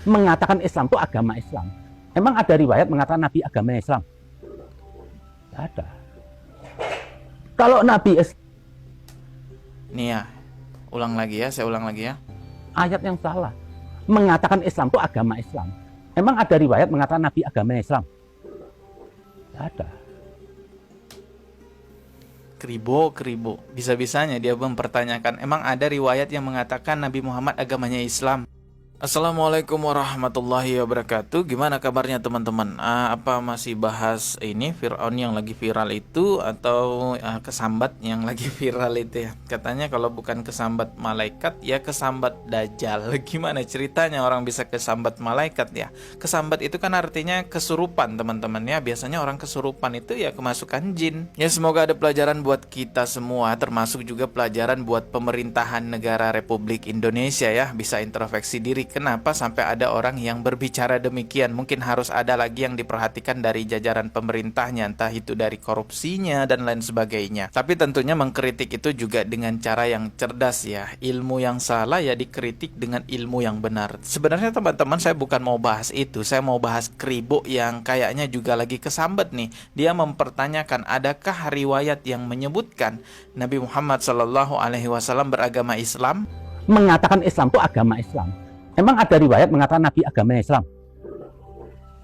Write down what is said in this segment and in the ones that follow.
mengatakan Islam itu agama Islam. Emang ada riwayat mengatakan Nabi agama Islam? Tidak ada. Kalau Nabi Nih ya, saya ulang lagi ya. ayat yang salah. Mengatakan Islam itu agama Islam. Emang ada riwayat mengatakan Nabi agama Islam? Tidak ada. Kribo. Bisa-bisanya dia mempertanyakan, emang ada riwayat yang mengatakan Nabi Muhammad agamanya Islam? Assalamualaikum warahmatullahi wabarakatuh. Gimana kabarnya teman-teman? Apa masih bahas ini Fir'aun yang lagi viral itu, atau kesambat yang lagi viral itu ya? Katanya kalau bukan kesambat malaikat ya kesambat dajjal. Gimana ceritanya orang bisa kesambat malaikat ya? Kesambat itu kan artinya kesurupan teman-teman ya. Biasanya orang kesurupan itu ya kemasukan jin. Ya semoga ada pelajaran buat kita semua, termasuk juga pelajaran buat pemerintahan negara Republik Indonesia ya. Bisa introspeksi diri. Kenapa sampai ada orang yang berbicara demikian? Mungkin harus ada lagi yang diperhatikan dari jajaran pemerintahnya, entah itu dari korupsinya dan lain sebagainya. Tapi tentunya mengkritik itu juga dengan cara yang cerdas ya. Ilmu yang salah ya dikritik dengan ilmu yang benar. Sebenarnya teman-teman, saya bukan mau bahas itu. Saya mau bahas Kribo yang kayaknya juga lagi kesambet nih. Dia mempertanyakan, adakah riwayat yang menyebutkan Nabi Muhammad SAW beragama Islam? Mengatakan Islam itu agama Islam. Emang ada riwayat mengatakan Nabi agama Islam?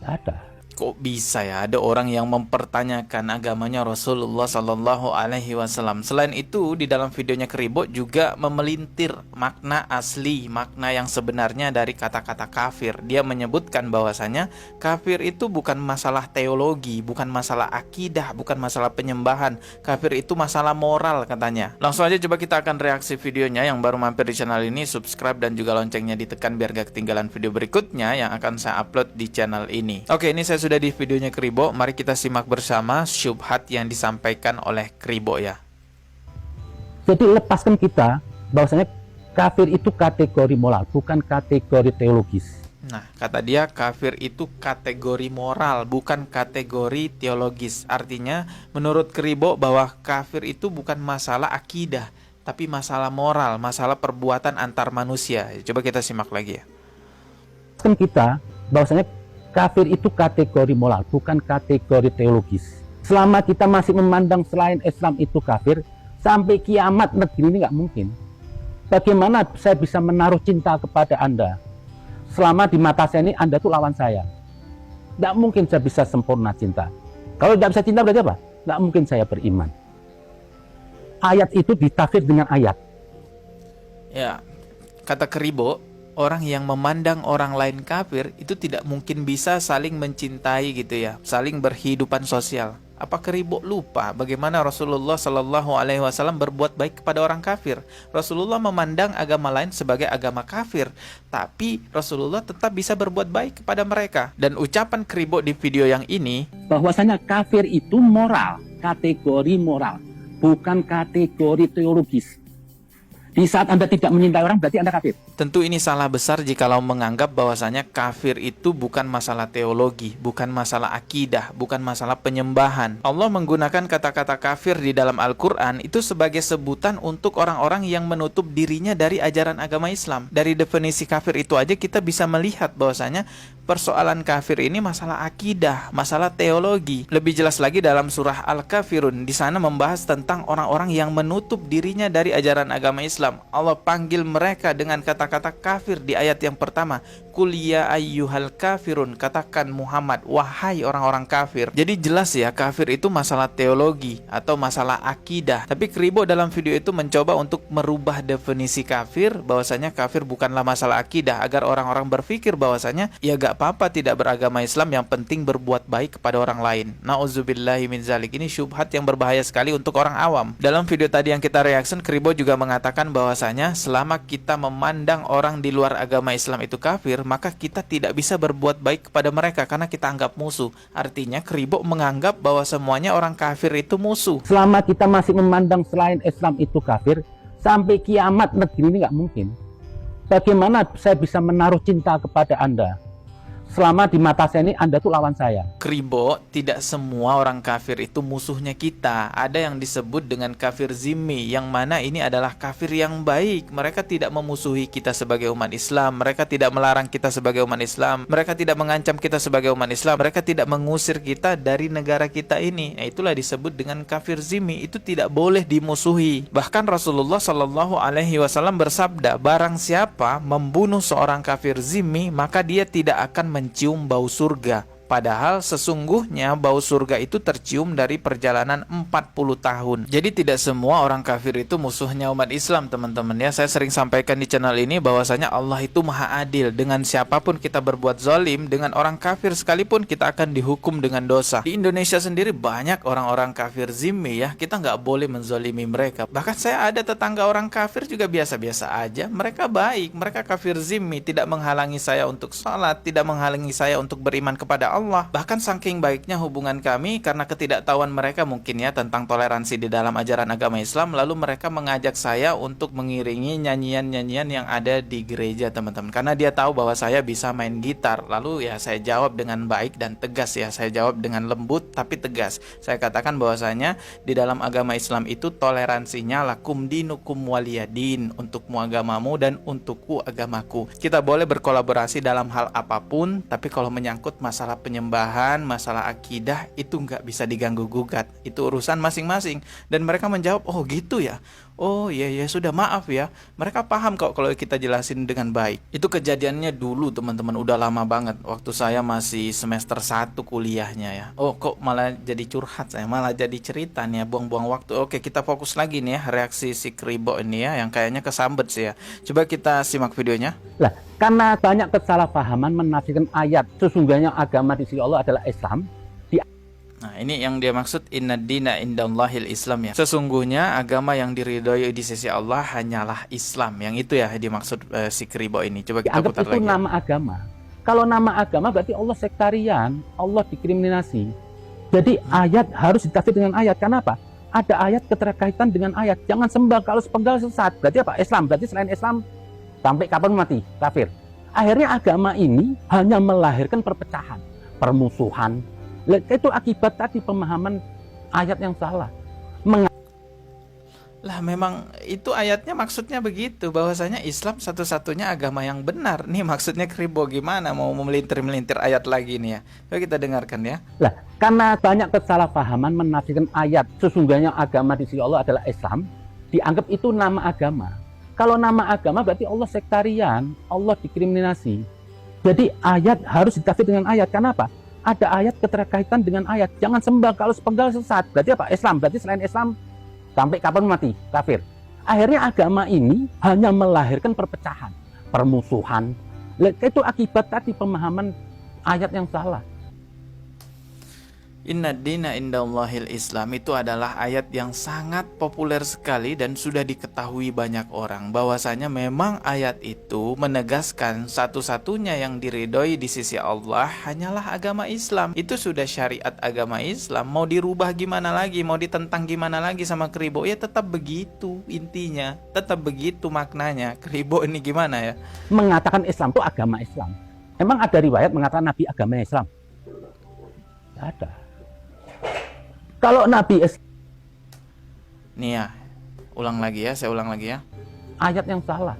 Tidak ada. Kok bisa ya ada orang yang mempertanyakan agamanya Rasulullah Sallallahu Alaihi Wasallam? Selain itu, di dalam videonya Kribo juga memelintir makna asli, makna yang sebenarnya dari kata-kata kafir. Dia menyebutkan bahwasanya kafir itu bukan masalah teologi, bukan masalah akidah, bukan masalah penyembahan. Kafir itu masalah moral katanya. Langsung aja coba kita akan reaksi videonya. Yang baru mampir di channel ini, subscribe dan juga loncengnya ditekan biar gak ketinggalan video berikutnya yang akan saya upload di channel ini. Oke, ini saya sudah di videonya Kribo. Mari kita simak bersama syubhat yang disampaikan oleh Kribo ya. Jadi lepaskan kita bahwasanya kafir itu kategori moral, bukan kategori teologis. Nah, kata dia kafir itu kategori moral, bukan kategori teologis. Artinya menurut Kribo bahwa kafir itu bukan masalah akidah, tapi masalah moral, masalah perbuatan antar manusia. Coba kita simak lagi ya. Lepaskan kita bahwasanya kafir itu kategori moral, bukan kategori teologis. Selama kita masih memandang selain Islam itu kafir, sampai kiamat negeri ini nggak mungkin. Bagaimana saya bisa menaruh cinta kepada Anda? Selama di mata saya ini Anda itu lawan saya. Nggak mungkin saya bisa sempurna cinta. Kalau nggak bisa cinta berarti apa? Nggak mungkin saya beriman. Ayat itu ditafsir dengan ayat. Ya, kata Kribo, orang yang memandang orang lain kafir itu tidak mungkin bisa saling mencintai gitu ya, saling berhidupan sosial. Apa Kribo lupa bagaimana Rasulullah Shallallahu Alaihi Wasallam berbuat baik kepada orang kafir? Rasulullah memandang agama lain sebagai agama kafir, tapi Rasulullah tetap bisa berbuat baik kepada mereka. Dan ucapan Kribo di video yang ini, Bahwasanya kafir itu moral, kategori moral, bukan kategori teologis. Di saat Anda tidak mencintai orang, berarti Anda kafir. tentu ini salah besar jikalau menganggap bahwasanya kafir itu bukan masalah teologi, bukan masalah akidah, bukan masalah penyembahan. Allah menggunakan kata-kata kafir di dalam Al-Quran itu sebagai sebutan untuk orang-orang yang menutup dirinya dari ajaran agama Islam. Dari definisi kafir itu aja kita bisa melihat bahwasanya persoalan kafir ini masalah akidah, masalah teologi. Lebih jelas lagi dalam surah Al-Kafirun, di sana membahas tentang orang-orang yang menutup dirinya dari ajaran agama Islam. Allah panggil mereka dengan kata-kata kafir di ayat yang pertama. Qul ya ayyuhal kafirun, katakan Muhammad, wahai orang-orang kafir. Jadi jelas ya, kafir itu masalah teologi atau masalah akidah. Tapi Kribo dalam video itu mencoba untuk merubah definisi kafir, bahwasanya kafir bukanlah masalah akidah, agar orang-orang berpikir bahwasanya ya gak apa-apa tidak beragama Islam, yang penting berbuat baik kepada orang lain. Nauzubillahi min zalik. Ini syubhat yang berbahaya sekali untuk orang awam. Dalam video tadi yang kita reaction, Kribo juga mengatakan bahwasanya selama kita memandang orang di luar agama Islam itu kafir, maka kita tidak bisa berbuat baik kepada mereka karena kita anggap musuh. Artinya Kribo menganggap bahwa semuanya orang kafir itu musuh. Selama kita masih memandang selain Islam itu kafir, sampai kiamat negeri ini nggak mungkin. Bagaimana saya bisa menaruh cinta kepada Anda? selama di mata saya ini Anda tuh lawan saya. Kribo, tidak semua orang kafir itu musuhnya kita. Ada yang disebut dengan kafir zimmi, yang mana ini adalah kafir yang baik. Mereka tidak memusuhi kita sebagai umat Islam. Mereka tidak melarang kita sebagai umat Islam. Mereka tidak mengancam kita sebagai umat Islam. Mereka tidak mengusir kita dari negara kita ini. Nah, itulah disebut dengan kafir zimmi. Itu tidak boleh dimusuhi. Bahkan Rasulullah Shallallahu Alaihi Wasallam bersabda, barang siapa membunuh seorang kafir zimmi, maka dia tidak akan mencium bau surga. Padahal sesungguhnya bau surga itu tercium dari perjalanan 40 tahun. Jadi tidak semua orang kafir itu musuhnya umat Islam, teman-teman ya. Saya sering sampaikan di channel ini bahwasanya Allah itu maha adil. Dengan siapapun kita berbuat zalim, dengan orang kafir sekalipun kita akan dihukum dengan dosa. Di Indonesia sendiri banyak orang-orang kafir zimmi ya. Kita nggak boleh menzalimi mereka. Bahkan saya ada tetangga orang kafir juga biasa-biasa aja. Mereka baik, mereka kafir zimmi, tidak menghalangi saya untuk sholat, tidak menghalangi saya untuk beriman kepada Allah. Bahkan saking baiknya hubungan kami karena ketidaktahuan mereka mungkin ya tentang toleransi di dalam ajaran agama Islam, lalu mereka mengajak saya untuk mengiringi nyanyian-nyanyian yang ada di gereja, teman-teman. Karena dia tahu bahwa saya bisa main gitar. Lalu ya saya jawab dengan baik dan tegas ya. Saya jawab dengan lembut tapi tegas. Saya katakan bahwasanya di dalam agama Islam itu toleransinya lakum dinukum waliyadin, untukmu agamamu dan untukku agamaku. Kita boleh berkolaborasi dalam hal apapun, tapi kalau menyangkut masalah penyembahan, masalah akidah itu nggak bisa diganggu gugat. Itu urusan masing-masing. Dan mereka menjawab, oh gitu ya. Oh iya ya sudah, maaf ya. Mereka paham kok kalau kita jelasin dengan baik. Itu kejadiannya dulu, teman-teman, udah lama banget. Waktu saya masih semester 1 kuliahnya ya. Oh kok malah jadi curhat saya, malah jadi cerita nih ya, buang-buang waktu. Oke, kita fokus lagi nih ya reaksi si Kribo ini ya, yang kayaknya kesambet sih ya. Coba kita simak videonya. Lah, karena banyak kesalahpahaman menafsirkan ayat sesungguhnya agama di sisi Allah adalah Islam. Nah, ini yang dia maksud inna dina indallahil Islam ya. Sesungguhnya agama yang diridhoi di sisi Allah hanyalah Islam. Yang itu ya dimaksud si Kribo ini. Coba kita Dianggap putar itu lagi. nama agama. Kalau nama agama berarti Allah sektarian, Allah diskriminasi. Jadi ayat harus ditafsir dengan ayat. Kenapa? Ada ayat keterkaitan dengan ayat. Jangan sembah kalau sepenggal sesat. Berarti apa? Islam. Berarti selain Islam sampai kapan mati? Kafir. Akhirnya agama ini hanya melahirkan perpecahan, permusuhan. Itu akibat tadi pemahaman ayat yang salah. Lah memang itu ayatnya maksudnya begitu, bahwasanya Islam satu-satunya agama yang benar. Nih maksudnya Kribo gimana mau melintir-melintir ayat lagi nih ya. Coba kita dengarkan ya. Lah, karena banyak kesalahpahaman menafsirkan ayat sesungguhnya agama di sisi Allah adalah Islam, dianggap itu nama agama. Kalau nama agama berarti Allah sektarian, Allah diskriminasi. Jadi ayat harus ditafsir dengan ayat. Kenapa? Ada ayat keterkaitan dengan ayat. Jangan sembah kalau sepenggal sesat. Berarti apa? Islam. Berarti selain Islam sampai kapan mati? Kafir. Akhirnya agama ini hanya melahirkan perpecahan, permusuhan. Itu akibat tadi pemahaman ayat yang salah. Inna dina indallahil Islam itu adalah ayat yang sangat populer sekali dan sudah diketahui banyak orang, bahwasanya memang ayat itu menegaskan satu-satunya yang diridhoi di sisi Allah hanyalah agama Islam. Itu sudah syariat agama Islam. Mau dirubah gimana lagi, mau ditentang gimana lagi sama Kribo, ya tetap begitu intinya, tetap begitu maknanya. Kribo ini gimana ya? Mengatakan Islam itu agama Islam. Emang ada riwayat mengatakan Nabi agama Islam? Tidak ada. Kalau Nabi Islam, Nih ya, ulang lagi ya, saya ulang lagi ya. ayat yang salah.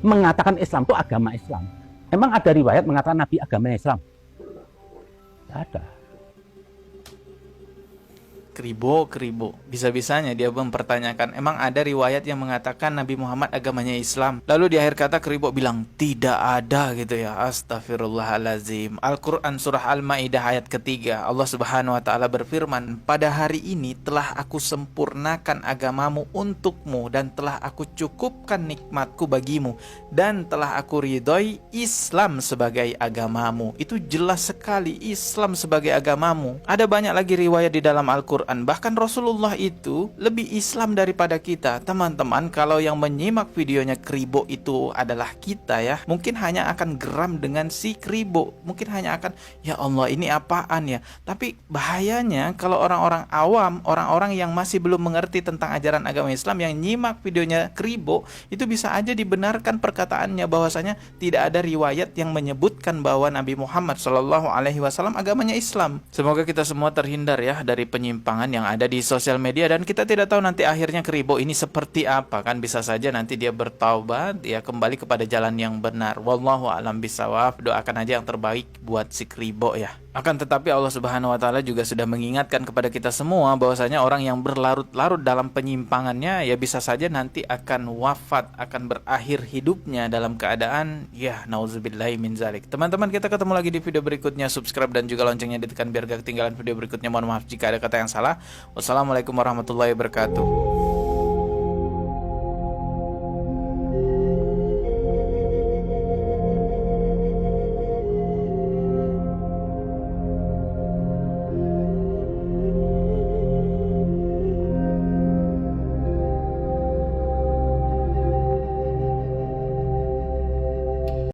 Mengatakan Islam itu agama Islam. Emang ada riwayat mengatakan Nabi agama Islam? Tidak ada. Kribo, bisa-bisanya dia mempertanyakan, emang ada riwayat yang mengatakan Nabi Muhammad agamanya Islam? Lalu di akhir kata Kribo bilang, tidak ada gitu ya. Astagfirullahalazim. Al-Quran surah Al-Ma'idah ayat ketiga, Allah subhanahu wa ta'ala berfirman, pada hari ini telah aku sempurnakan agamamu untukmu, dan telah aku cukupkan nikmatku bagimu, dan telah aku ridhoi Islam sebagai agamamu. Itu jelas sekali, Islam sebagai agamamu. Ada banyak lagi riwayat di dalam Al-Quran Al-Quran. Bahkan Rasulullah itu lebih Islam daripada kita. Teman-teman, kalau yang menyimak videonya Kribo itu adalah kita ya, mungkin hanya akan geram dengan si Kribo. Mungkin hanya akan, ya Allah ini apaan ya. Tapi bahayanya kalau orang-orang awam, orang-orang yang masih belum mengerti tentang ajaran agama Islam yang nyimak videonya Kribo, itu bisa aja dibenarkan perkataannya bahwasanya tidak ada riwayat yang menyebutkan bahwa Nabi Muhammad SAW agamanya Islam. Semoga kita semua terhindar ya dari penyimpangan yang ada di sosial media, dan kita tidak tahu nanti akhirnya Kribo ini seperti apa kan. Bisa saja nanti dia bertaubat ya, kembali kepada jalan yang benar. Wallahu a'lam bishawab. Doakan aja yang terbaik buat si Kribo ya. Akan tetapi Allah Subhanahu wa taala juga sudah mengingatkan kepada kita semua bahwasanya orang yang berlarut-larut dalam penyimpangannya ya bisa saja nanti akan wafat, akan berakhir hidupnya dalam keadaan ya nauzubillahi min zalik. Teman-teman, kita ketemu lagi di video berikutnya. Subscribe dan juga loncengnya ditekan biar gak ketinggalan video berikutnya. Mohon maaf jika ada kata yang salah. Wassalamualaikum warahmatullahi wabarakatuh.